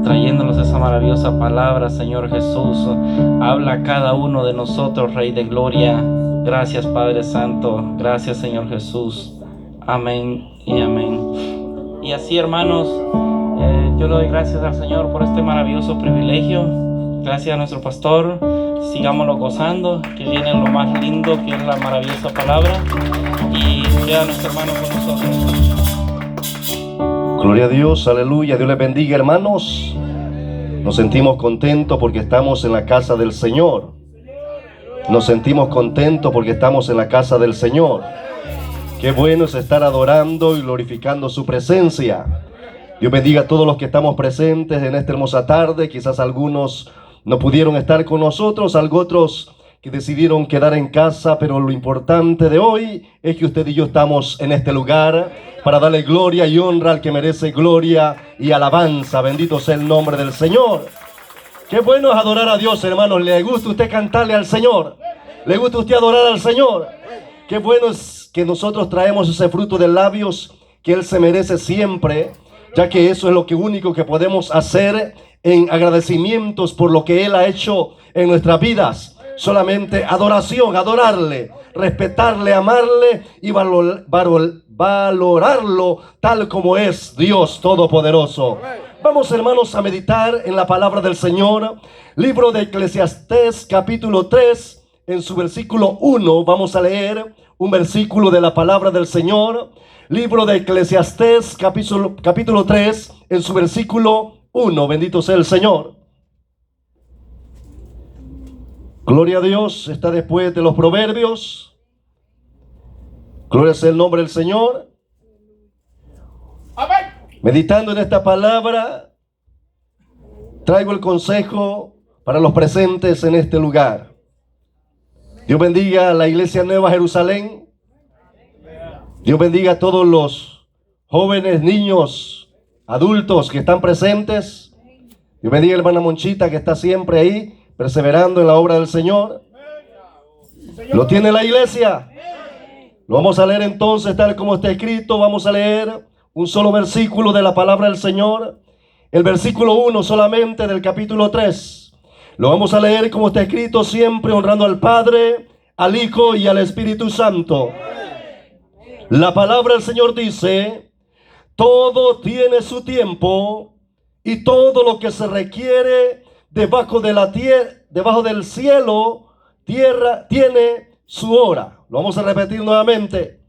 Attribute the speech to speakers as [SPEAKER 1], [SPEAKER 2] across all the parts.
[SPEAKER 1] trayéndonos esa maravillosa palabra, Señor Jesús. Habla a cada uno de nosotros, Rey de Gloria. Gracias, Padre Santo. Gracias, Señor Jesús. Amén y amén. Y así, hermanos, yo le doy gracias al Señor por este maravilloso privilegio. Gracias a nuestro pastor. Sigámoslo gozando, que viene lo más lindo, que es la maravillosa palabra. Y vea a nuestro hermano con nosotros.
[SPEAKER 2] Gloria a Dios, aleluya. Dios les bendiga, hermanos. Nos sentimos contentos porque estamos en la casa del Señor. Nos sentimos contentos porque estamos en la casa del Señor. Qué bueno es estar adorando y glorificando su presencia. Dios bendiga a todos los que estamos presentes en esta hermosa tarde. Quizás algunos no pudieron estar con nosotros, otros que decidieron quedar en casa, pero lo importante de hoy es que usted y yo estamos en este lugar para darle gloria y honra al que merece gloria y alabanza. Bendito sea el nombre del Señor. Qué bueno es adorar a Dios, hermanos. ¿Le gusta a usted cantarle al Señor? ¿Le gusta a usted adorar al Señor? Qué bueno es que nosotros traemos ese fruto de labios que Él se merece siempre, ya que eso es lo único que podemos hacer en agradecimientos por lo que Él ha hecho en nuestras vidas. Solamente adoración, adorarle, respetarle, amarle y valorarlo tal como es Dios Todopoderoso. Vamos, hermanos, a meditar en la palabra del Señor. Libro de Eclesiastés, capítulo 3, en su versículo 1. Vamos a leer un versículo de la palabra del Señor. Libro de Eclesiastés, capítulo 3, en su versículo 1. Bendito sea el Señor. Gloria a Dios. Está después de los proverbios. Gloria sea el nombre del Señor. Amén. Meditando en esta palabra, traigo el consejo para los presentes en este lugar. Dios bendiga a la Iglesia Nueva Jerusalén. Dios bendiga a todos los jóvenes, niños, adultos que están presentes. Dios bendiga a la hermana Monchita que está siempre ahí, perseverando en la obra del Señor. ¿Lo tiene la iglesia? Lo vamos a leer entonces tal como está escrito. Vamos a leer un solo versículo de la palabra del Señor. El versículo 1 solamente del capítulo 3. Lo vamos a leer como está escrito, siempre honrando al Padre, al Hijo y al Espíritu Santo. La palabra del Señor dice: todo tiene su tiempo y todo lo que se requiere debajo del cielo, tierra, tiene su hora. Lo vamos a repetir nuevamente.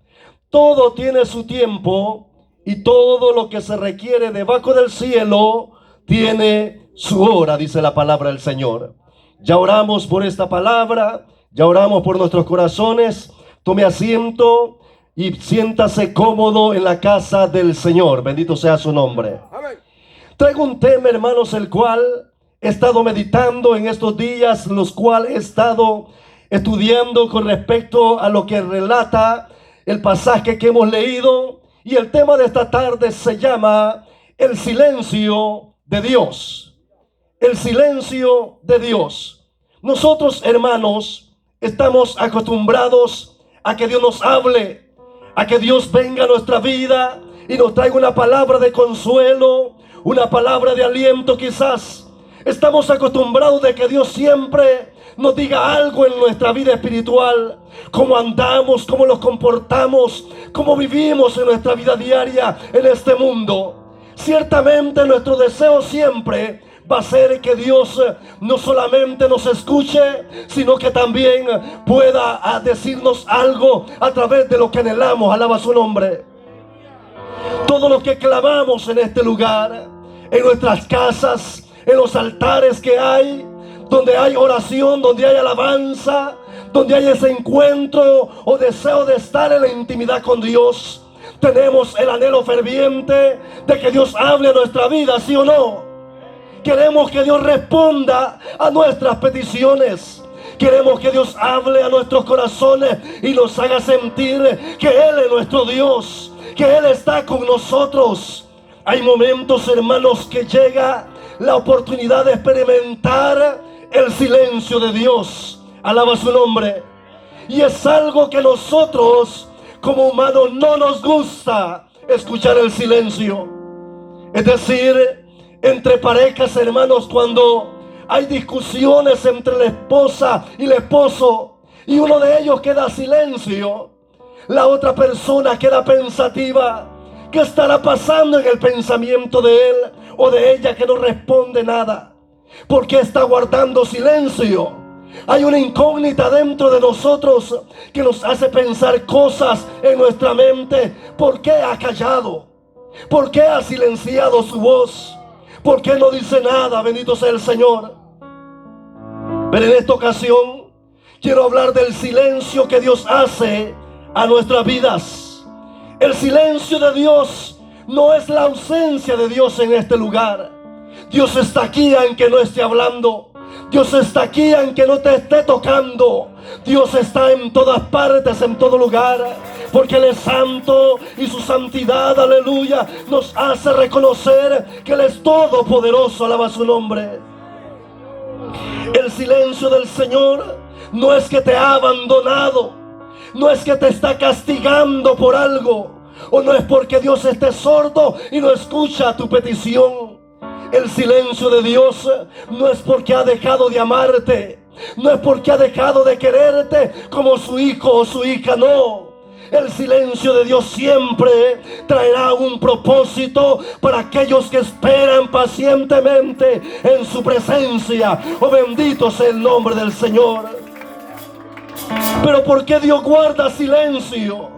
[SPEAKER 2] Todo tiene su tiempo y todo lo que se requiere debajo del cielo tiene su hora, dice la palabra del Señor. Ya oramos por esta palabra, ya oramos por nuestros corazones. Tome asiento y siéntase cómodo en la casa del Señor. Bendito sea su nombre. Amén. Traigo un tema, hermanos, el cual he estado meditando en estos días, los cuales he estado estudiando con respecto a lo que relata el pasaje que hemos leído. Y el tema de esta tarde se llama el silencio de Dios. El silencio de Dios. Nosotros, hermanos, estamos acostumbrados a que Dios nos hable, a que Dios venga a nuestra vida y nos traiga una palabra de consuelo, una palabra de aliento quizás. Estamos acostumbrados de que Dios siempre nos diga algo en nuestra vida espiritual, cómo andamos, cómo nos comportamos, cómo vivimos en nuestra vida diaria en este mundo. Ciertamente nuestro deseo siempre va a ser que Dios no solamente nos escuche, sino que también pueda decirnos algo a través de lo que anhelamos. Alaba su nombre. Todo lo que clamamos en este lugar, en nuestras casas, en los altares que hay, donde hay oración, donde hay alabanza, donde hay ese encuentro o deseo de estar en la intimidad con Dios, tenemos el anhelo ferviente de que Dios hable a nuestra vida, ¿sí o no? Queremos que Dios responda a nuestras peticiones. Queremos que Dios hable a nuestros corazones y nos haga sentir que Él es nuestro Dios, que Él está con nosotros. Hay momentos, hermanos, que llega la oportunidad de experimentar el silencio de Dios. Alaba su nombre. Y es algo que nosotros como humanos no nos gusta escuchar el silencio. Es decir, entre parejas, hermanos, cuando hay discusiones entre la esposa y el esposo y uno de ellos queda silencio, la otra persona queda pensativa. ¿Qué estará pasando en el pensamiento de él o de ella que no responde nada? ¿Por qué está guardando silencio? Hay una incógnita dentro de nosotros que nos hace pensar cosas en nuestra mente. ¿Por qué ha callado? ¿Por qué ha silenciado su voz? ¿Por qué no dice nada? Bendito sea el Señor. Pero en esta ocasión quiero hablar del silencio que Dios hace a nuestras vidas. El silencio de Dios no es la ausencia de Dios en este lugar. Dios está aquí aunque no esté hablando. Dios está aquí aunque no te esté tocando. Dios está en todas partes, en todo lugar, porque Él es santo y su santidad, aleluya, nos hace reconocer que Él es todopoderoso. Alaba su nombre. El silencio del Señor no es que te ha abandonado, no es que te está castigando por algo, o no es porque Dios esté sordo y no escucha tu petición. El silencio de Dios no es porque ha dejado de amarte, no es porque ha dejado de quererte como su hijo o su hija, no. El silencio de Dios siempre traerá un propósito para aquellos que esperan pacientemente en su presencia. Oh, bendito sea el nombre del Señor. Pero ¿por qué Dios guarda silencio?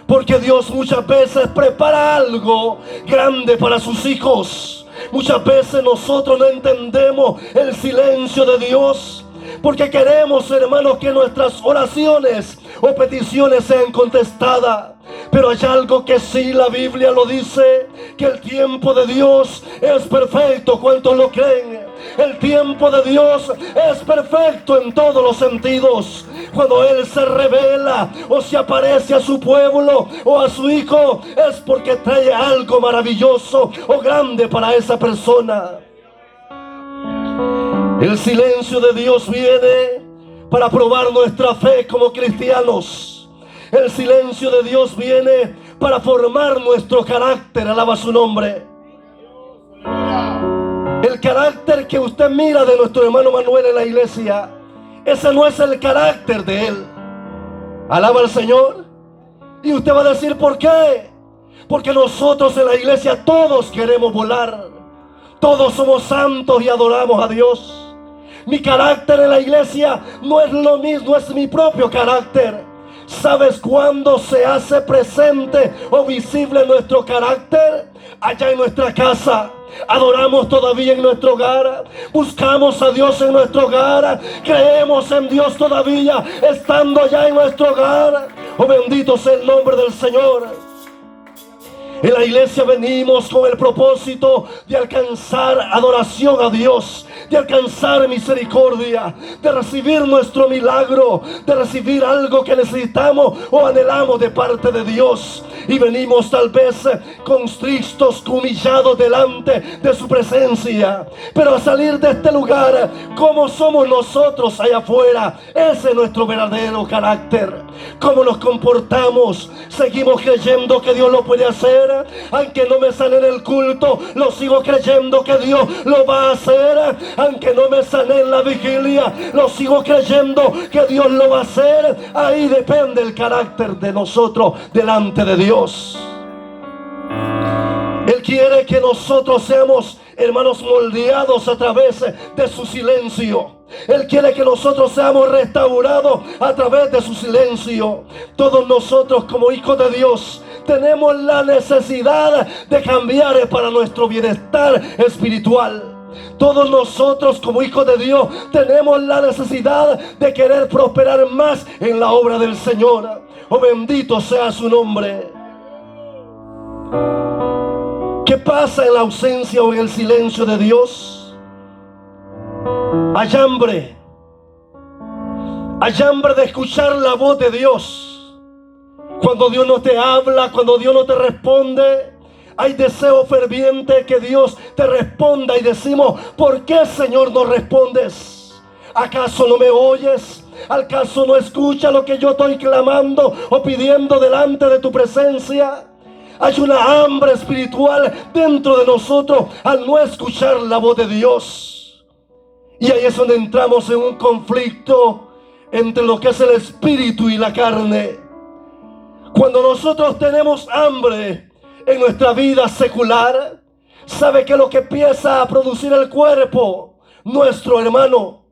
[SPEAKER 2] Porque Dios muchas veces prepara algo grande para sus hijos. Muchas veces nosotros no entendemos el silencio de Dios, porque queremos, hermanos, que nuestras oraciones o peticiones sean contestadas. Pero hay algo que sí la Biblia lo dice, que el tiempo de Dios es perfecto. ¿Cuántos lo creen? El tiempo de Dios es perfecto en todos los sentidos. Cuando Él se revela o se aparece a su pueblo o a su hijo, es porque trae algo maravilloso o grande para esa persona. El silencio de Dios viene para probar nuestra fe como cristianos. El silencio de Dios viene para formar nuestro carácter. Alaba su nombre. El carácter que usted mira de nuestro hermano Manuel en la iglesia, ese no es el carácter de él. Alaba al Señor. Y usted va a decir, ¿por qué? Porque nosotros en la iglesia todos queremos volar. Todos somos santos y adoramos a Dios. Mi carácter en la iglesia no es lo mismo, no es mi propio carácter. ¿Sabes cuándo se hace presente o visible nuestro carácter? Allá en nuestra casa. Adoramos todavía en nuestro hogar, buscamos a Dios en nuestro hogar, creemos en Dios todavía estando allá en nuestro hogar. Oh, bendito sea el nombre del Señor. En la iglesia venimos con el propósito de alcanzar adoración a Dios, de alcanzar misericordia, de recibir nuestro milagro, de recibir algo que necesitamos o anhelamos de parte de Dios. Y venimos tal vez constristos, humillados delante de su presencia. Pero a salir de este lugar, ¿cómo somos nosotros allá afuera? Ese es nuestro verdadero carácter. ¿Cómo nos comportamos? ¿Seguimos creyendo que Dios lo puede hacer? Aunque no me sane en el culto, lo sigo creyendo que Dios lo va a hacer. Aunque no me sane en la vigilia, lo sigo creyendo que Dios lo va a hacer. Ahí depende el carácter de nosotros delante de Dios. Él quiere que nosotros seamos, hermanos, moldeados a través de su silencio. Él quiere que nosotros seamos restaurados a través de su silencio. Todos nosotros como hijos de Dios tenemos la necesidad de cambiar para nuestro bienestar espiritual. Todos nosotros como hijos de Dios tenemos la necesidad de querer prosperar más en la obra del Señor. Oh, bendito sea su nombre. ¿Qué pasa en la ausencia o en el silencio de Dios? Hay hambre de escuchar la voz de Dios. Cuando Dios no te habla, cuando Dios no te responde, hay deseo ferviente que Dios te responda. Y decimos, ¿por qué, Señor, no respondes? ¿Acaso no me oyes? ¿Acaso no escuchas lo que yo estoy clamando o pidiendo delante de tu presencia? Hay una hambre espiritual dentro de nosotros al no escuchar la voz de Dios. Y ahí es donde entramos en un conflicto entre lo que es el espíritu y la carne. Cuando nosotros tenemos hambre en nuestra vida secular, ¿sabe qué es lo que empieza a producir el cuerpo? Nuestro hermano.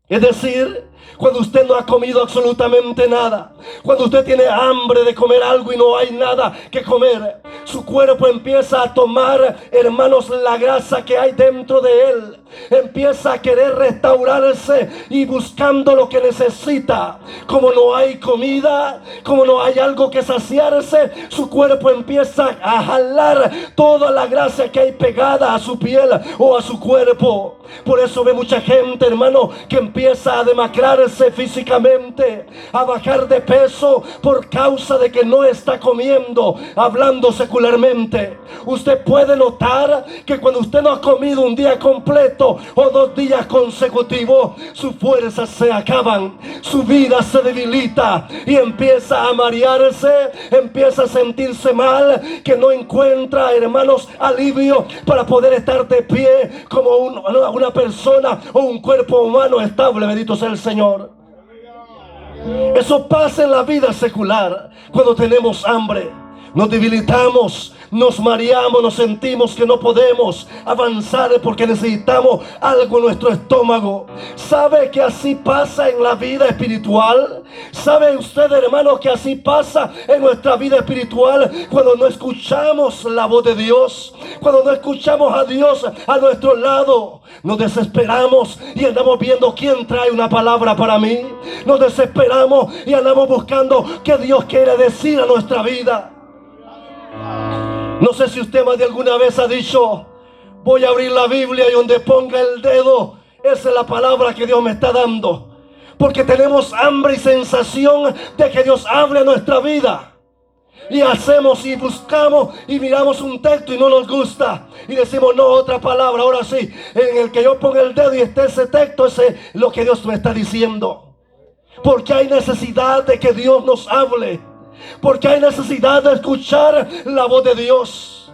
[SPEAKER 2] Es decir, cuando usted no ha comido absolutamente nada, cuando usted tiene hambre de comer algo y no hay nada que comer, su cuerpo empieza a tomar, hermanos, la grasa que hay dentro de él. Empieza a querer restaurarse y buscando lo que necesita. Como no hay comida, como no hay algo que saciarse, su cuerpo empieza a jalar toda la grasa que hay pegada a su piel o a su cuerpo. Por eso ve mucha gente, hermano, que empieza a demacrarse físicamente, a bajar de peso por causa de que no está comiendo, hablando secularmente. Usted puede notar que cuando usted no ha comido un día completo o 2 días consecutivos, sus fuerzas se acaban, su vida se debilita y empieza a marearse, empieza a sentirse mal, que no encuentra, hermanos, alivio para poder estar de pie como una persona o un cuerpo humano estable. Bendito sea el Señor. Eso pasa en la vida secular. Cuando tenemos hambre, nos debilitamos, nos mareamos, nos sentimos que no podemos avanzar porque necesitamos algo en nuestro estómago. ¿Sabe que así pasa en la vida espiritual? ¿Sabe usted, hermano, que así pasa en nuestra vida espiritual cuando no escuchamos la voz de Dios? Cuando no escuchamos a Dios a nuestro lado, nos desesperamos y andamos viendo quién trae una palabra para mí. Nos desesperamos y andamos buscando qué Dios quiere decir a nuestra vida. No sé si usted más de alguna vez ha dicho: voy a abrir la Biblia y donde ponga el dedo, esa es la palabra que Dios me está dando. Porque tenemos hambre y sensación de que Dios hable a nuestra vida. Y hacemos y buscamos y miramos un texto y no nos gusta. Y decimos: no, otra palabra, ahora sí. En el que yo ponga el dedo y esté ese texto, ese es lo que Dios me está diciendo. Porque hay necesidad de que Dios nos hable. Porque hay necesidad de escuchar la voz de Dios.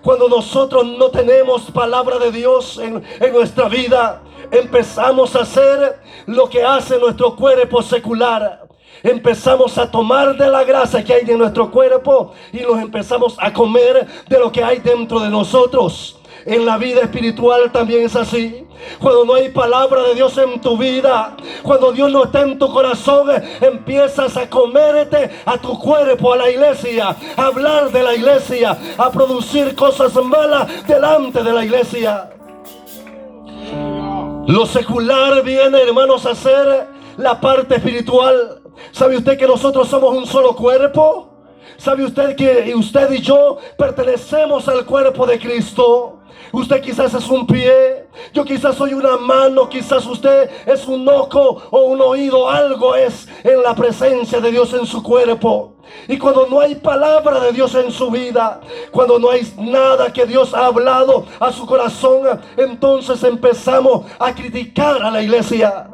[SPEAKER 2] Cuando nosotros no tenemos palabra de Dios en nuestra vida, empezamos a hacer lo que hace nuestro cuerpo secular. Empezamos a tomar de la grasa que hay en nuestro cuerpo y nos empezamos a comer de lo que hay dentro de nosotros. En la vida espiritual también es así. Cuando no hay palabra de Dios en tu vida, cuando Dios no está en tu corazón, empiezas a comerte a tu cuerpo, a la iglesia, a hablar de la iglesia, a producir cosas malas delante de la iglesia. Lo secular viene, hermanos, a ser la parte espiritual. ¿Sabe usted que nosotros somos un solo cuerpo? ¿Sabe usted que usted y yo pertenecemos al cuerpo de Cristo? Usted quizás es un pie, yo quizás soy una mano, quizás usted es un ojo o un oído. Algo es en la presencia de Dios en su cuerpo. Y cuando no hay palabra de Dios en su vida, cuando no hay nada que Dios ha hablado a su corazón, entonces empezamos a criticar a la iglesia.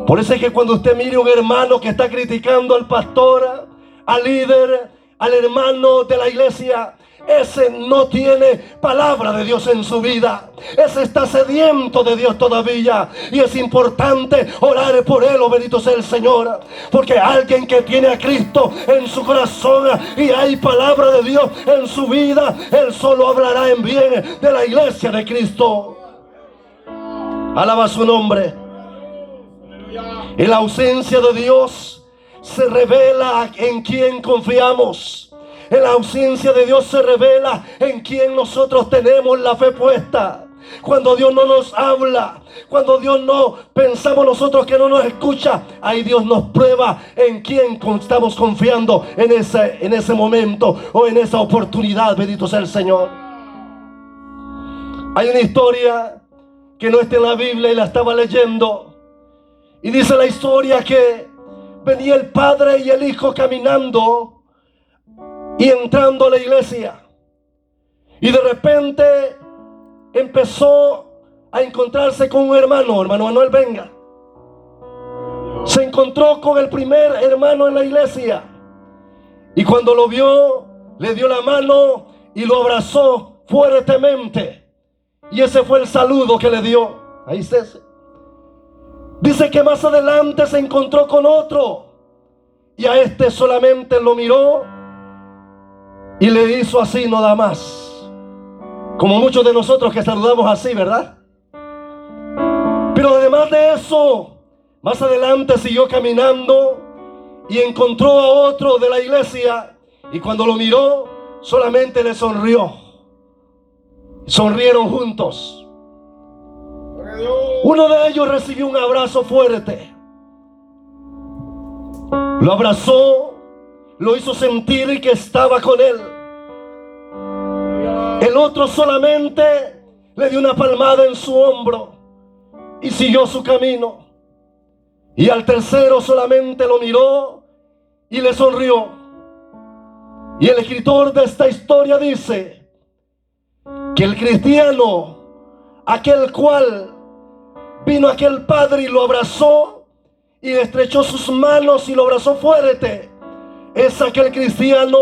[SPEAKER 2] Por eso es que cuando usted mire un hermano que está criticando al pastor, al líder, al hermano de la iglesia, ese no tiene palabra de Dios en su vida. Ese está sediento de Dios todavía. Y es importante orar por él, oh bendito sea el Señor. Porque alguien que tiene a Cristo en su corazón y hay palabra de Dios en su vida, él solo hablará en bien de la iglesia de Cristo. Alaba su nombre. En la ausencia de Dios se revela en quien confiamos. En la ausencia de Dios se revela en quien nosotros tenemos la fe puesta. Cuando Dios no nos habla, cuando Dios no pensamos nosotros que no nos escucha, ahí Dios nos prueba en quién estamos confiando en ese momento o en esa oportunidad. Bendito sea el Señor. Hay una historia que no está en la Biblia y la estaba leyendo. Y dice la historia que venía el padre y el hijo caminando y entrando a la iglesia. Y de repente empezó a encontrarse con un hermano Manuel, venga. Se encontró con el primer hermano en la iglesia. Y cuando lo vio, le dio la mano y lo abrazó fuertemente. Y ese fue el saludo que le dio. Ahí está. Dice que más adelante se encontró con otro. Y a este solamente lo miró y le hizo así nada más. Como muchos de nosotros que saludamos así, ¿verdad? Pero además de eso, más adelante siguió caminando y encontró a otro de la iglesia. Y cuando lo miró, solamente le sonrió. Sonrieron juntos. Uno de ellos recibió un abrazo fuerte. Lo abrazó, lo hizo sentir que estaba con él. El otro solamente le dio una palmada en su hombro y siguió su camino. Y al tercero solamente lo miró y le sonrió. Y el escritor de esta historia dice que el cristiano, aquel cual vino aquel padre y lo abrazó y le estrechó sus manos y lo abrazó fuerte, es aquel cristiano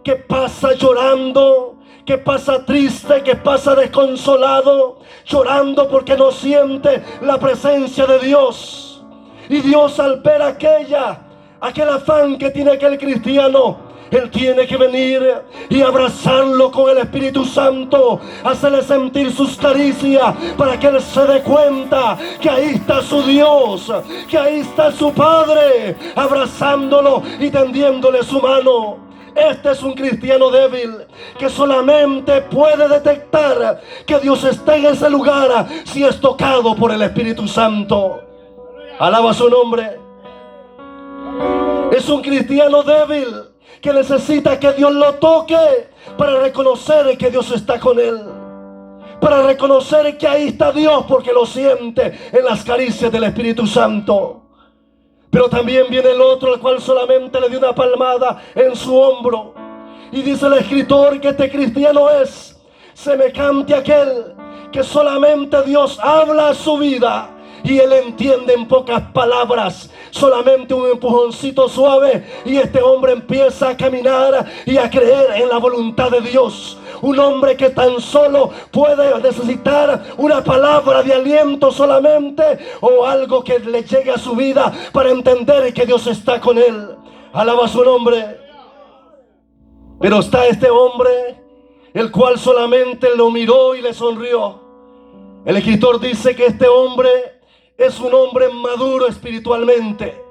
[SPEAKER 2] que pasa llorando, que pasa triste, que pasa desconsolado, llorando porque no siente la presencia de Dios. Y Dios, al ver aquel afán que tiene aquel cristiano, Él tiene que venir y abrazarlo con el Espíritu Santo, hacerle sentir sus caricias para que él se dé cuenta que ahí está su Dios, que ahí está su Padre, abrazándolo y tendiéndole su mano. Este es un cristiano débil que solamente puede detectar que Dios está en ese lugar si es tocado por el Espíritu Santo. Alaba su nombre. Es un cristiano débil que necesita que Dios lo toque para reconocer que Dios está con él, para reconocer que ahí está Dios porque lo siente en las caricias del Espíritu Santo. Pero también viene el otro, el cual solamente le dio una palmada en su hombro. Y dice el escritor que este cristiano es semejante a aquel que solamente Dios habla a su vida y él entiende en pocas palabras, solamente un empujoncito suave, y este hombre empieza a caminar y a creer en la voluntad de Dios. Un hombre que tan solo puede necesitar una palabra de aliento solamente, o algo que le llegue a su vida para entender que Dios está con él. Alaba su nombre. Pero está este hombre, el cual solamente lo miró y le sonrió. El escritor dice que este hombre es un hombre maduro espiritualmente,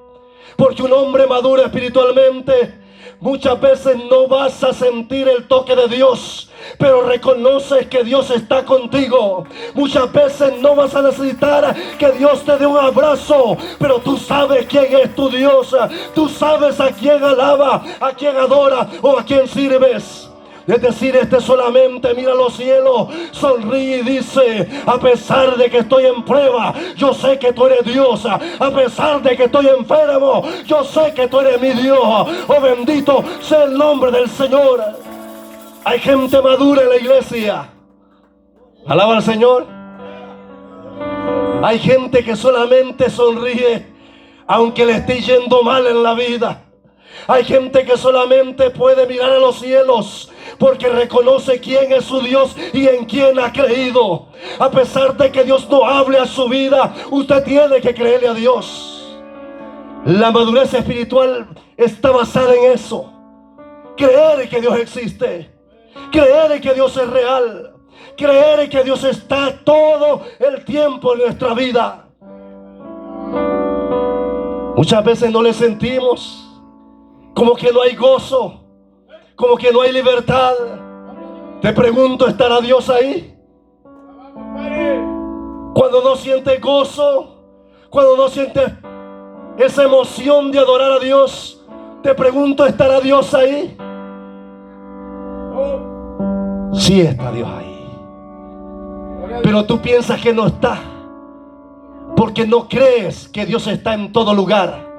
[SPEAKER 2] porque un hombre maduro espiritualmente muchas veces no vas a sentir el toque de Dios, pero reconoces que Dios está contigo. Muchas veces no vas a necesitar que Dios te dé un abrazo, pero tú sabes quién es tu Dios, tú sabes a quién alaba, a quién adora o a quién sirves. Es decir, este solamente mira los cielos, sonríe y dice: a pesar de que estoy en prueba, yo sé que tú eres Dios. A pesar de que estoy enfermo, yo sé que tú eres mi Dios. Oh, bendito sea el nombre del Señor. Hay gente madura en la iglesia. Alaba al Señor. Hay gente que solamente sonríe aunque le esté yendo mal en la vida. Hay gente que solamente puede mirar a los cielos porque reconoce quién es su Dios y en quién ha creído. A pesar de que Dios no hable a su vida, usted tiene que creerle a Dios. La madurez espiritual está basada en eso. Creer que Dios existe, creer que Dios es real, creer que Dios está todo el tiempo en nuestra vida. Muchas veces no le sentimos, como que no hay gozo, como que no hay libertad. Te pregunto, ¿estará Dios ahí? Cuando no sientes gozo, cuando no sientes esa emoción de adorar a Dios, te pregunto, ¿estará Dios ahí? Sí está Dios ahí, pero tú piensas que no está, porque no crees que Dios está en todo lugar.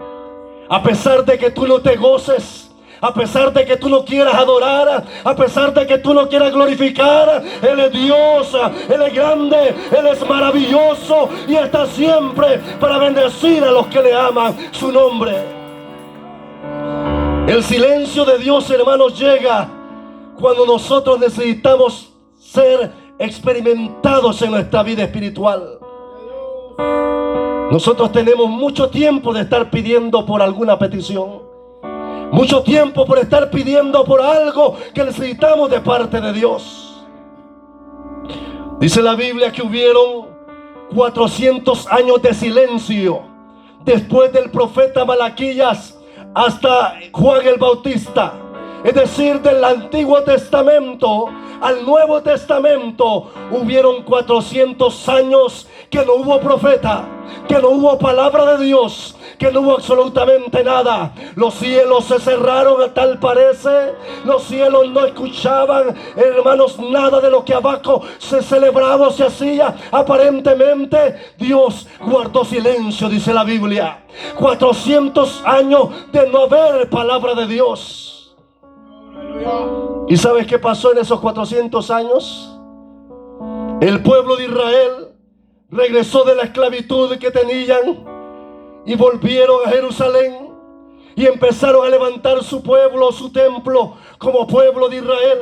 [SPEAKER 2] A pesar de que tú no te goces, a pesar de que tú no quieras adorar, a pesar de que tú no quieras glorificar, Él es Dios, Él es grande, Él es maravilloso y está siempre para bendecir a los que le aman su nombre. El silencio de Dios, hermanos, llega cuando nosotros necesitamos ser experimentados en nuestra vida espiritual. Nosotros tenemos mucho tiempo de estar pidiendo por alguna petición, mucho tiempo por estar pidiendo por algo que necesitamos de parte de Dios. Dice la Biblia que hubieron 400 años de silencio después del profeta Malaquías hasta Juan el Bautista. Es decir, del Antiguo Testamento al Nuevo Testamento hubieron 400 años que no hubo profeta, que no hubo palabra de Dios, que no hubo absolutamente nada. Los cielos se cerraron, tal parece. Los cielos no escuchaban, hermanos, nada de lo que abajo se celebraba o se hacía. Aparentemente Dios guardó silencio, dice la Biblia. 400 años de no haber palabra de Dios. ¿Y sabes qué pasó en esos 400 años? El pueblo de Israel regresó de la esclavitud que tenían y volvieron a Jerusalén y empezaron a levantar su pueblo, su templo, como pueblo de Israel.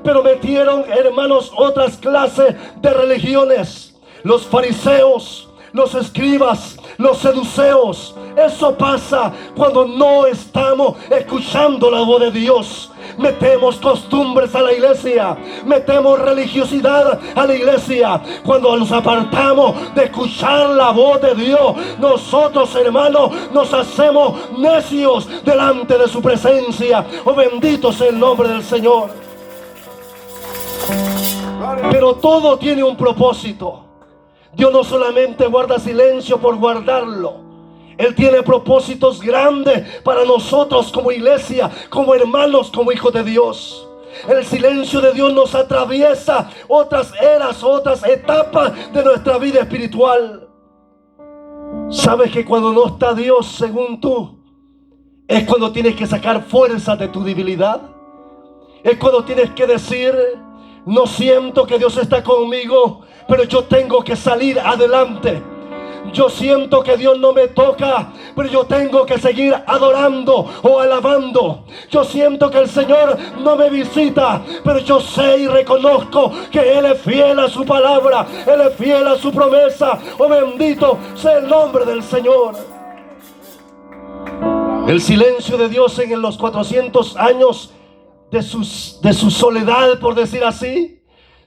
[SPEAKER 2] Pero metieron, hermanos, otras clases de religiones: los fariseos, los escribas, los seduceos. Eso pasa cuando no estamos escuchando la voz de Dios. Metemos costumbres a la iglesia, metemos religiosidad a la iglesia. Cuando nos apartamos de escuchar la voz de Dios, nosotros, hermanos, nos hacemos necios delante de su presencia. Oh, bendito sea el nombre del Señor. Pero todo tiene un propósito. Dios no solamente guarda silencio por guardarlo. Él tiene propósitos grandes para nosotros como iglesia, como hermanos, como hijos de Dios. El silencio de Dios nos atraviesa otras eras, otras etapas de nuestra vida espiritual. ¿Sabes que cuando no está Dios según tú, es cuando tienes que sacar fuerza de tu debilidad? Es cuando tienes que decir: no siento que Dios está conmigo, pero yo tengo que salir adelante. Yo siento que Dios no me toca, pero yo tengo que seguir adorando o alabando. Yo siento que el Señor no me visita, pero yo sé y reconozco que Él es fiel a su palabra, Él es fiel a su promesa. Oh, bendito sea el nombre del Señor. El silencio de Dios en los 400 años de su soledad, por decir así,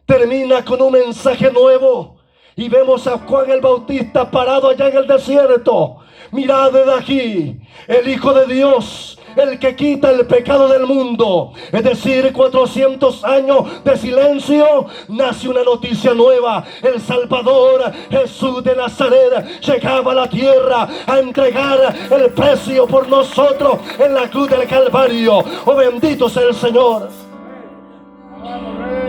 [SPEAKER 2] termina con un mensaje nuevo. Y vemos a Juan el Bautista parado allá en el desierto. Mirad desde aquí, el Hijo de Dios, el que quita el pecado del mundo. Es decir, 400 años de silencio, nace una noticia nueva. El Salvador, Jesús de Nazaret, llegaba a la tierra a entregar el precio por nosotros en la cruz del Calvario. Oh, bendito sea el Señor.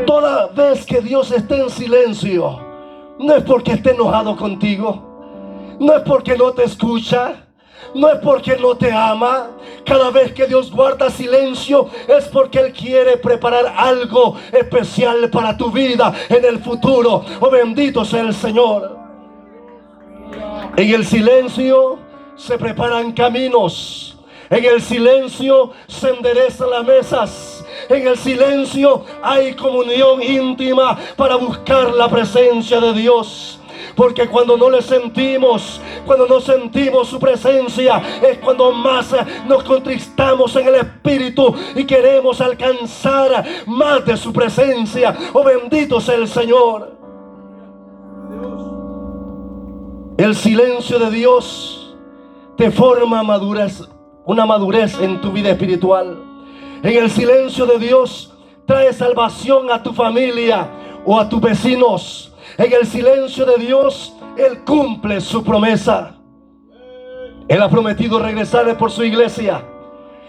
[SPEAKER 2] Toda vez que Dios esté en silencio, no es porque esté enojado contigo, no es porque no te escucha, no es porque no te ama. Cada vez que Dios guarda silencio es porque Él quiere preparar algo especial para tu vida en el futuro. Oh, bendito sea el Señor. En el silencio se preparan caminos. En el silencio se enderezan las mesas. En el silencio hay comunión íntima para buscar la presencia de Dios. Porque cuando no le sentimos, cuando no sentimos su presencia, es cuando más nos contristamos en el espíritu y queremos alcanzar más de su presencia. Oh, bendito sea el Señor. El silencio de Dios te forma madurez, una madurez en tu vida espiritual. En el silencio de Dios trae salvación a tu familia o a tus vecinos. En el silencio de Dios Él cumple su promesa. Él ha prometido regresar por su iglesia.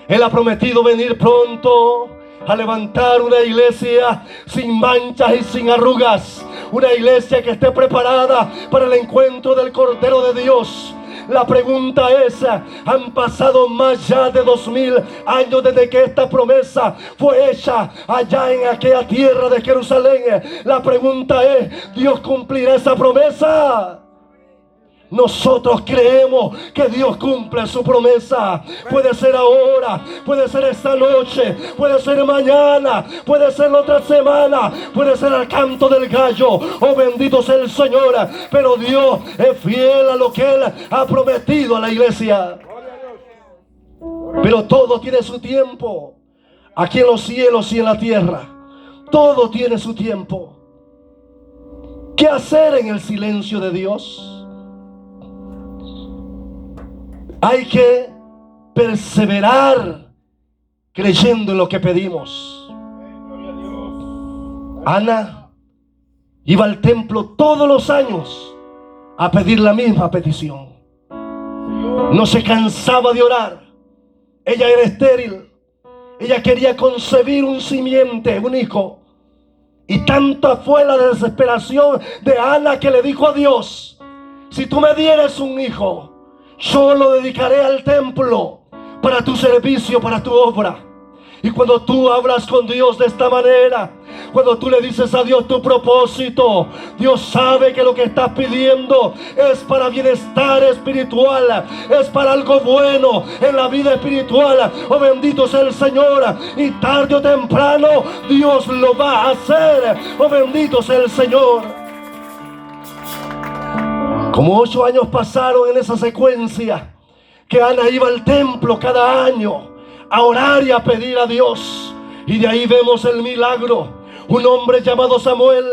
[SPEAKER 2] Él ha prometido venir pronto a levantar una iglesia sin manchas y sin arrugas. Una iglesia que esté preparada para el encuentro del Cordero de Dios. La pregunta es: han pasado más ya de 2000 años desde que esta promesa fue hecha allá en aquella tierra de Jerusalén. La pregunta es: ¿Dios cumplirá esa promesa? Nosotros creemos que Dios cumple su promesa. Puede ser ahora, puede ser esta noche, puede ser mañana, puede ser la otra semana, puede ser al canto del gallo. Oh, bendito sea el Señor. Pero Dios es fiel a lo que Él ha prometido a la iglesia. Pero todo tiene su tiempo. Aquí en los cielos y en la tierra, todo tiene su tiempo. ¿Qué hacer en el silencio de Dios? Hay que perseverar creyendo en lo que pedimos. Ana iba al templo todos los años a pedir la misma petición. No se cansaba de orar. Ella era estéril. Ella quería concebir un simiente, un hijo. Y tanta fue la desesperación de Ana que le dijo a Dios: si tú me dieres un hijo, yo lo dedicaré al templo para tu servicio, para tu obra. Y cuando tú hablas con Dios de esta manera, cuando tú le dices a Dios tu propósito, Dios sabe que lo que estás pidiendo es para bienestar espiritual, es para algo bueno en la vida espiritual. Oh, bendito sea el Señor. Y tarde o temprano Dios lo va a hacer. Oh, bendito sea el Señor. Como 8 años pasaron en esa secuencia, que Ana iba al templo cada año a orar y a pedir a Dios. Y de ahí vemos el milagro. Un hombre llamado Samuel,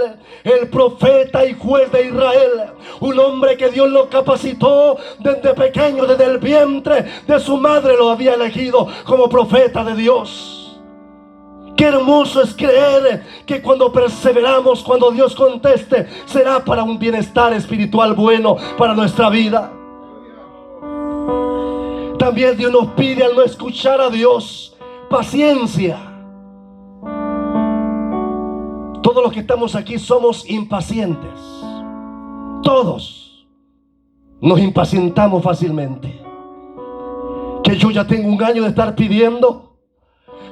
[SPEAKER 2] el profeta y juez de Israel. Un hombre que Dios lo capacitó desde pequeño, desde el vientre de su madre lo había elegido como profeta de Dios. Qué hermoso es creer que cuando perseveramos, cuando Dios conteste, será para un bienestar espiritual bueno para nuestra vida. También Dios nos pide, al no escuchar a Dios, paciencia. Todos los que estamos aquí somos impacientes. Todos nos impacientamos fácilmente. Que yo ya tengo 1 año de estar pidiendo,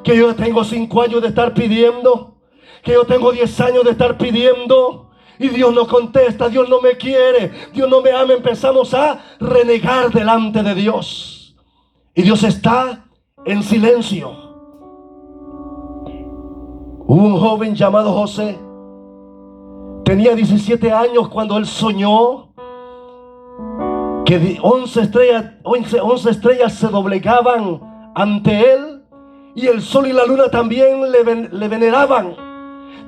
[SPEAKER 2] que yo tengo 5 años de estar pidiendo, que yo tengo 10 años de estar pidiendo, y Dios no contesta, Dios no me quiere, Dios no me ama. Empezamos a renegar delante de Dios, y Dios está en silencio. Hubo un joven llamado José. Tenía 17 años cuando él soñó que 11 estrellas se doblegaban ante él, y el sol y la luna también le veneraban.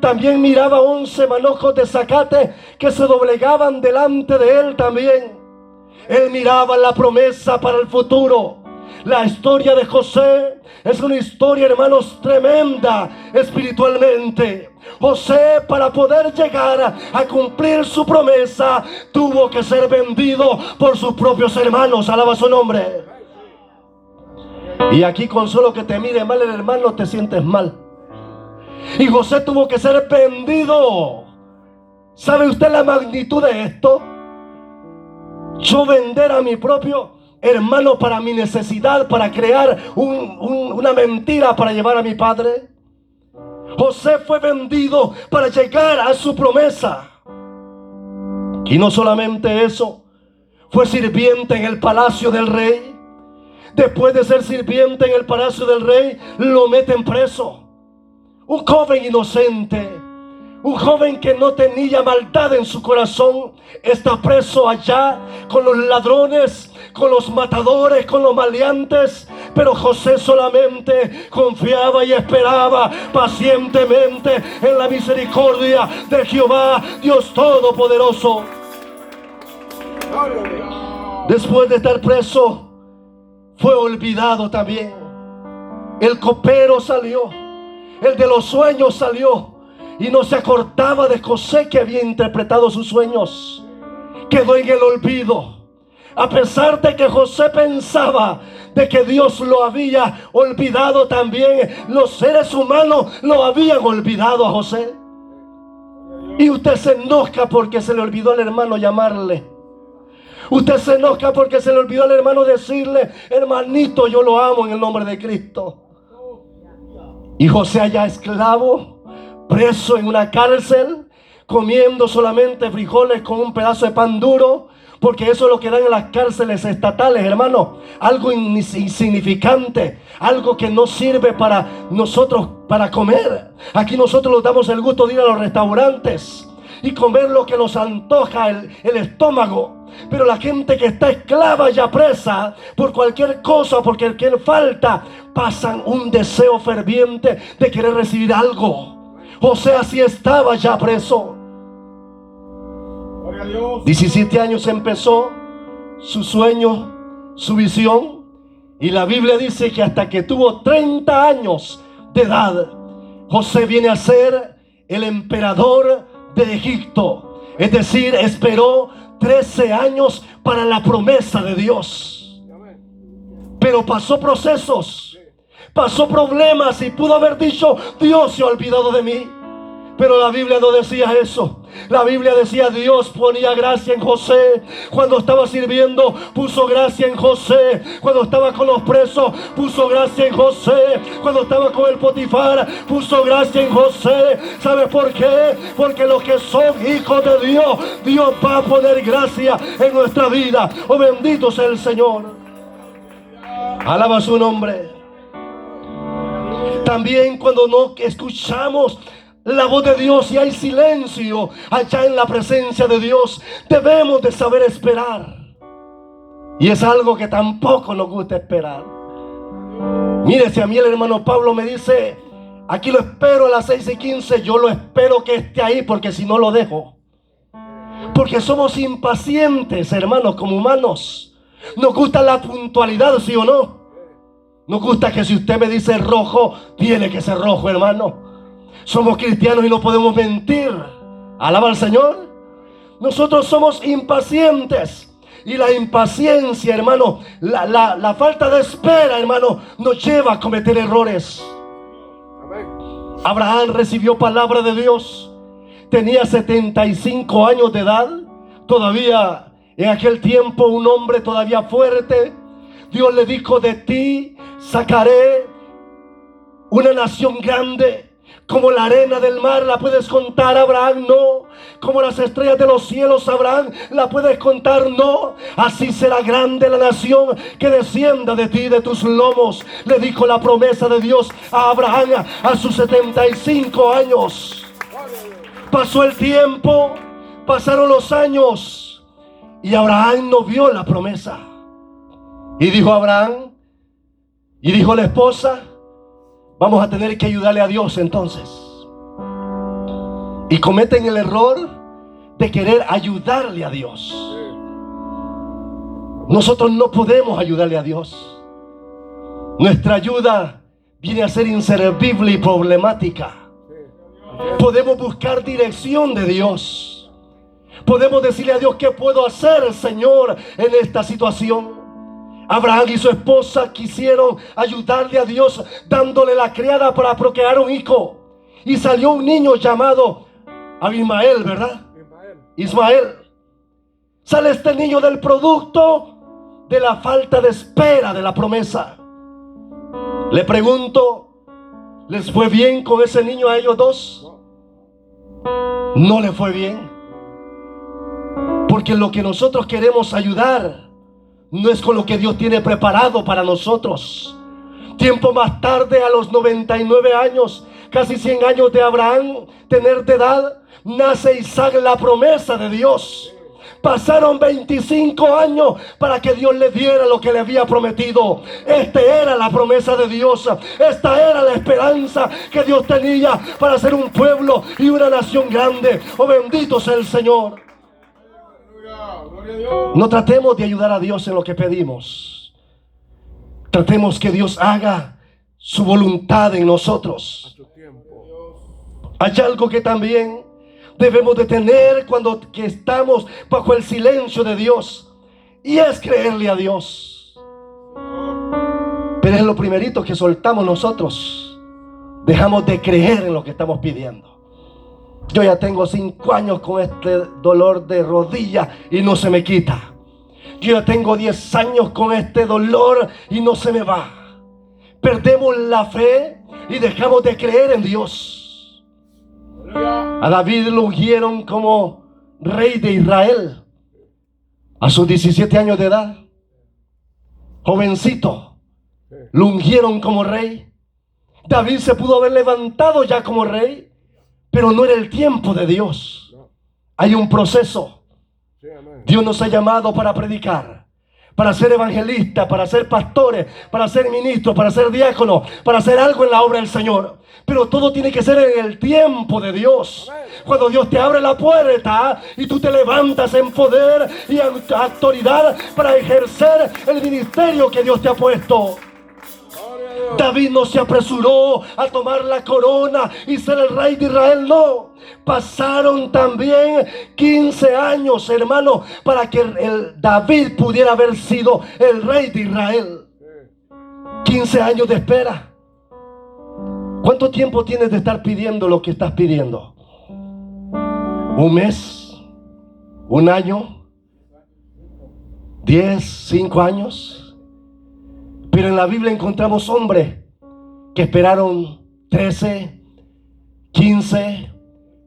[SPEAKER 2] También miraba 11 manojos de zacate que se doblegaban delante de él también. Él miraba la promesa para el futuro. La historia de José es una historia, hermanos, tremenda espiritualmente. José, para poder llegar a cumplir su promesa, tuvo que ser vendido por sus propios hermanos. Alaba su nombre. Y aquí, con solo que te mire mal el hermano, te sientes mal. Y José tuvo que ser vendido. ¿Sabe usted la magnitud de esto? Yo vender a mi propio hermano para mi necesidad, para crear una mentira para llevar a mi padre. José fue vendido para llegar a su promesa. Y no solamente eso, fue sirviente en el palacio del rey. Después de ser sirviente en el palacio del rey, lo meten preso. Un joven inocente, un joven que no tenía maldad en su corazón, está preso allá con los ladrones, con los matadores, con los maleantes. Pero José solamente confiaba y esperaba pacientemente en la misericordia de Jehová, Dios Todopoderoso. Después de estar preso, fue olvidado también. El copero salió, el de los sueños salió, y no se acordaba de José, que había interpretado sus sueños. Quedó en el olvido. A pesar de que José pensaba de que Dios lo había olvidado también, los seres humanos lo habían olvidado a José. Y usted se enoja porque se le olvidó al hermano llamarle. Usted se enoja porque se le olvidó al hermano decirle: hermanito, yo lo amo en el nombre de Cristo. Y José, allá esclavo, preso en una cárcel, comiendo solamente frijoles con un pedazo de pan duro, Porque eso es lo que dan en las cárceles estatales, hermano. Algo insignificante, algo que no sirve para nosotros para comer. Aquí nosotros nos damos el gusto de ir a los restaurantes y comer lo que nos antoja el estómago. Pero la gente que está esclava ya presa por cualquier cosa, por cualquier falta, pasan un deseo ferviente de querer recibir algo. José así estaba ya preso. 17 años empezó su sueño, su visión, y la Biblia dice que hasta que tuvo 30 años de edad, José viene a ser el emperador de Egipto. Es decir, esperó 13 años para la promesa de Dios. Pero pasó procesos, pasó problemas y pudo haber dicho: Dios se ha olvidado de mí. Pero la Biblia no decía eso. La Biblia decía: Dios ponía gracia en José. Cuando estaba sirviendo, puso gracia en José. Cuando estaba con los presos, puso gracia en José. Cuando estaba con el Potifar, puso gracia en José. ¿Sabe por qué? Porque los que son hijos de Dios, Dios va a poner gracia en nuestra vida. Oh, bendito sea el Señor. Alaba su nombre. También cuando no escuchamos la voz de Dios y hay silencio allá en la presencia de Dios, debemos de saber esperar. Y es algo que tampoco nos gusta esperar. Mire, si a mí el hermano Pablo me dice: aquí lo espero a las 6:15, yo lo espero que esté ahí, porque si no lo dejo. Porque somos impacientes, hermanos, como humanos. Nos gusta la puntualidad, ¿sí o no? Nos gusta que si usted me dice rojo, tiene que ser rojo, hermano. Somos cristianos y no podemos mentir. Alaba al Señor. Nosotros somos impacientes. Y la impaciencia, hermano, la falta de espera, hermano, nos lleva a cometer errores. Abraham recibió palabra de Dios. Tenía 75 años de edad. Todavía en aquel tiempo un hombre todavía fuerte. Dios le dijo: de ti sacaré una nación grande. Como la arena del mar la puedes contar, Abraham, no. Como las estrellas de los cielos, Abraham, la puedes contar, no. Así será grande la nación que descienda de ti, de tus lomos. Le dijo la promesa de Dios a Abraham a sus 75 años. Pasó el tiempo, pasaron los años y Abraham no vio la promesa. Y dijo Abraham, y dijo la esposa: vamos a tener que ayudarle a Dios entonces. Y cometen el error de querer ayudarle a Dios. Nosotros no podemos ayudarle a Dios. Nuestra ayuda viene a ser inservible y problemática. Podemos buscar dirección de Dios. Podemos decirle a Dios: ¿qué puedo hacer, Señor, en esta situación? Abraham y su esposa quisieron ayudarle a Dios dándole la criada para procrear un hijo. Y salió un niño llamado Abimael, ¿verdad? Ismael. Sale este niño del producto de la falta de espera de la promesa. Le pregunto: ¿les fue bien con ese niño a ellos dos? No le fue bien. Porque lo que nosotros queremos ayudar no es con lo que Dios tiene preparado para nosotros. Tiempo más tarde, a los 99 años, casi 100 años de Abraham tener de edad, nace Isaac, la promesa de Dios. Pasaron 25 años para que Dios le diera lo que le había prometido. Esta era la promesa de Dios. Esta era la esperanza que Dios tenía para ser un pueblo y una nación grande. Oh, bendito sea el Señor. No tratemos de ayudar a Dios en lo que pedimos. Tratemos que Dios haga su voluntad en nosotros. Hay algo que también debemos de tener cuando que estamos bajo el silencio de Dios, y es creerle a Dios. Pero es lo primerito que soltamos nosotros. Dejamos de creer en lo que estamos pidiendo. Yo ya tengo 5 años con este dolor de rodilla y no se me quita. Yo ya tengo 10 años con este dolor y no se me va. Perdemos la fe y dejamos de creer en Dios. A David lo ungieron como rey de Israel. A sus 17 años de edad, jovencito, lo ungieron como rey. David se pudo haber levantado ya como rey, pero no era el tiempo de Dios. Hay un proceso. Dios nos ha llamado para predicar, para ser evangelistas, para ser pastores, para ser ministros, para ser diáconos, para hacer algo en la obra del Señor. Pero todo tiene que ser en el tiempo de Dios. Cuando Dios te abre la puerta y tú te levantas en poder y en autoridad para ejercer el ministerio que Dios te ha puesto. David no se apresuró a tomar la corona y ser el rey de Israel, no. Pasaron también 15 años, hermano, para que David pudiera haber sido el rey de Israel. 15 años de espera. ¿Cuánto tiempo tienes de estar pidiendo lo que estás pidiendo? ¿Un mes? ¿Un año? ¿10? ¿5 años? Pero en la Biblia encontramos hombres que esperaron 13, 15,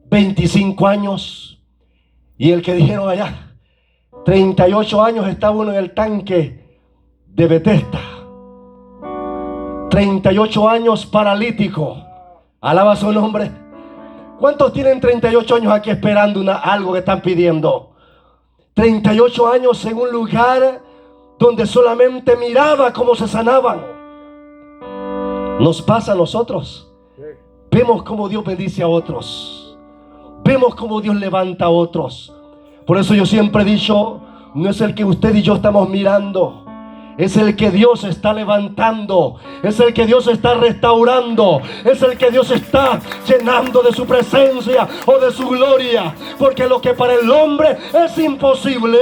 [SPEAKER 2] 25 años. Y el que dijeron allá, 38 años estaba uno en el tanque de Bethesda. 38 años paralítico. Alaba su nombre. ¿Cuántos tienen 38 años aquí esperando algo que están pidiendo? 38 años en un lugar donde solamente miraba cómo se sanaban. Nos pasa a nosotros. Vemos cómo Dios bendice a otros. Vemos cómo Dios levanta a otros. Por eso yo siempre he dicho, no es el que usted y yo estamos mirando, es el que Dios está levantando, es el que Dios está restaurando, es el que Dios está llenando de su presencia o de su gloria. Porque lo que para el hombre es imposible,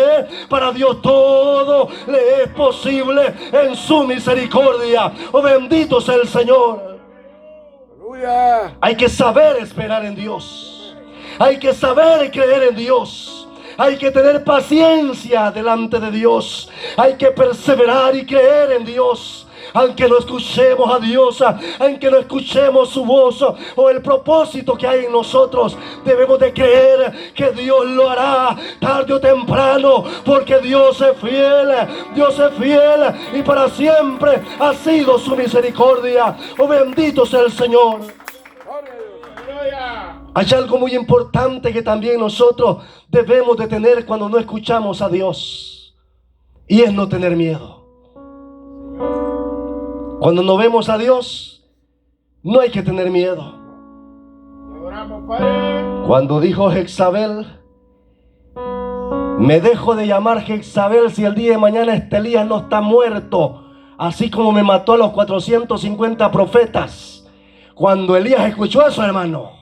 [SPEAKER 2] para Dios todo le es posible en su misericordia. Oh, bendito sea el Señor. ¡Aleluya! Hay que saber esperar en Dios. Hay que saber creer en Dios. Hay que tener paciencia delante de Dios. Hay que perseverar y creer en Dios. Aunque no escuchemos a Dios, aunque no escuchemos su voz o el propósito que hay en nosotros, debemos de creer que Dios lo hará tarde o temprano, porque Dios es fiel y para siempre ha sido su misericordia. Oh, bendito sea el Señor. Hay algo muy importante que también nosotros debemos de tener cuando no escuchamos a Dios, y es no tener miedo. Cuando no vemos a Dios, no hay que tener miedo. Cuando dijo Jezabel, me dejo de llamar Jezabel si el día de mañana este Elías no está muerto, así como me mató a los 450 profetas. Cuando Elías escuchó eso, hermano,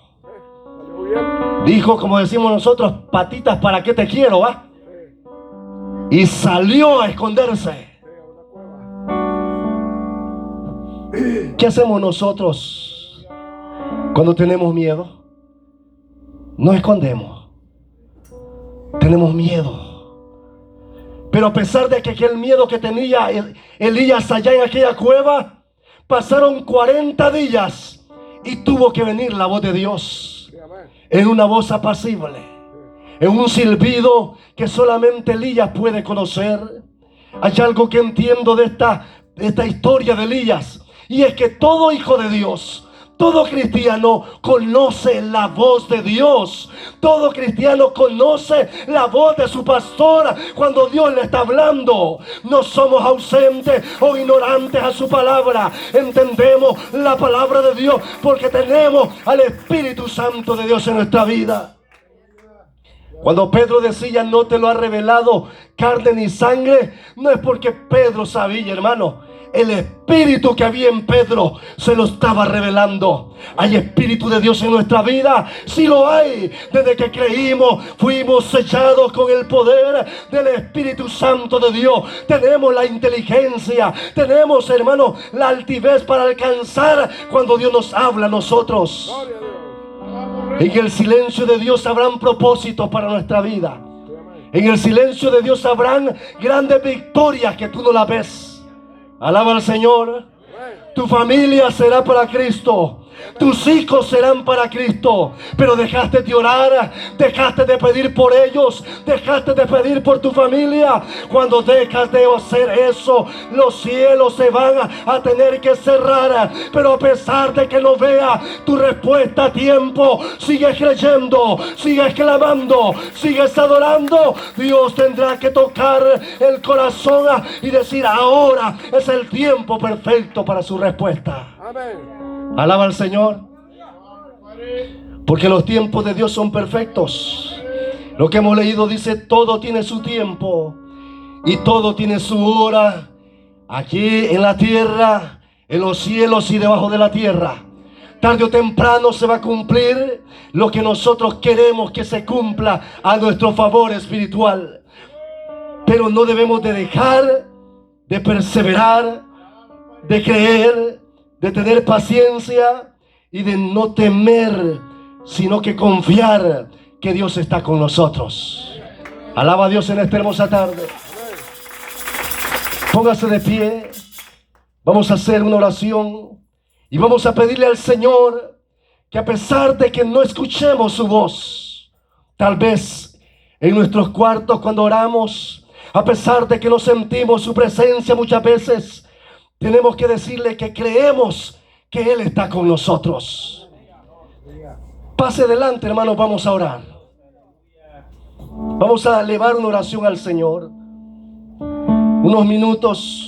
[SPEAKER 2] dijo, como decimos nosotros, patitas, ¿para qué te quiero? Y salió a esconderse. ¿Qué hacemos nosotros cuando tenemos miedo? Nos escondemos. Tenemos miedo. Pero a pesar de que aquel miedo que tenía Elías allá en aquella cueva, pasaron 40 días y tuvo que venir la voz de Dios en una voz apacible, en un silbido que solamente Elías puede conocer. Hay algo que entiendo de esta historia de Elías, y es que todo hijo de Dios, todo cristiano conoce la voz de Dios. Todo cristiano conoce la voz de su pastor cuando Dios le está hablando. No somos ausentes o ignorantes a su palabra. Entendemos la palabra de Dios porque tenemos al Espíritu Santo de Dios en nuestra vida. Cuando Pedro decía, no te lo ha revelado carne ni sangre, no es porque Pedro sabía, hermano. El Espíritu que había en Pedro se lo estaba revelando. ¿Hay Espíritu de Dios en nuestra vida? Sí lo hay. Desde que creímos, fuimos sellados con el poder del Espíritu Santo de Dios. Tenemos la inteligencia, tenemos, hermano, la altivez para alcanzar cuando Dios nos habla a nosotros. En el silencio de Dios habrán propósitos para nuestra vida. En el silencio de Dios habrán grandes victorias que tú no las ves. Alaba al Señor. Tu familia será para Cristo. Tus hijos serán para Cristo, pero dejaste de orar, dejaste de pedir por ellos, dejaste de pedir por tu familia. Cuando dejas de hacer eso, los cielos se van a tener que cerrar. Pero a pesar de que no vea tu respuesta a tiempo, sigues creyendo, sigues clamando, sigues adorando. Dios tendrá que tocar el corazón y decir: ahora es el tiempo perfecto para su respuesta.
[SPEAKER 3] Amén.
[SPEAKER 2] Alaba al Señor, porque los tiempos de Dios son perfectos. Lo que hemos leído dice: todo tiene su tiempo y todo tiene su hora, aquí en la tierra, en los cielos y debajo de la tierra. Tarde o temprano se va a cumplir lo que nosotros queremos que se cumpla a nuestro favor espiritual. Pero no debemos de dejar de perseverar, de creer, de tener paciencia y de no temer, sino que confiar que Dios está con nosotros. Alaba a Dios en esta hermosa tarde. Póngase de pie. Vamos a hacer una oración y vamos a pedirle al Señor que, a pesar de que no escuchemos su voz, tal vez en nuestros cuartos cuando oramos, a pesar de que no sentimos su presencia muchas veces, tenemos que decirle que creemos que Él está con nosotros. Pase adelante, hermanos, vamos a orar. Vamos a elevar una oración al Señor. Unos minutos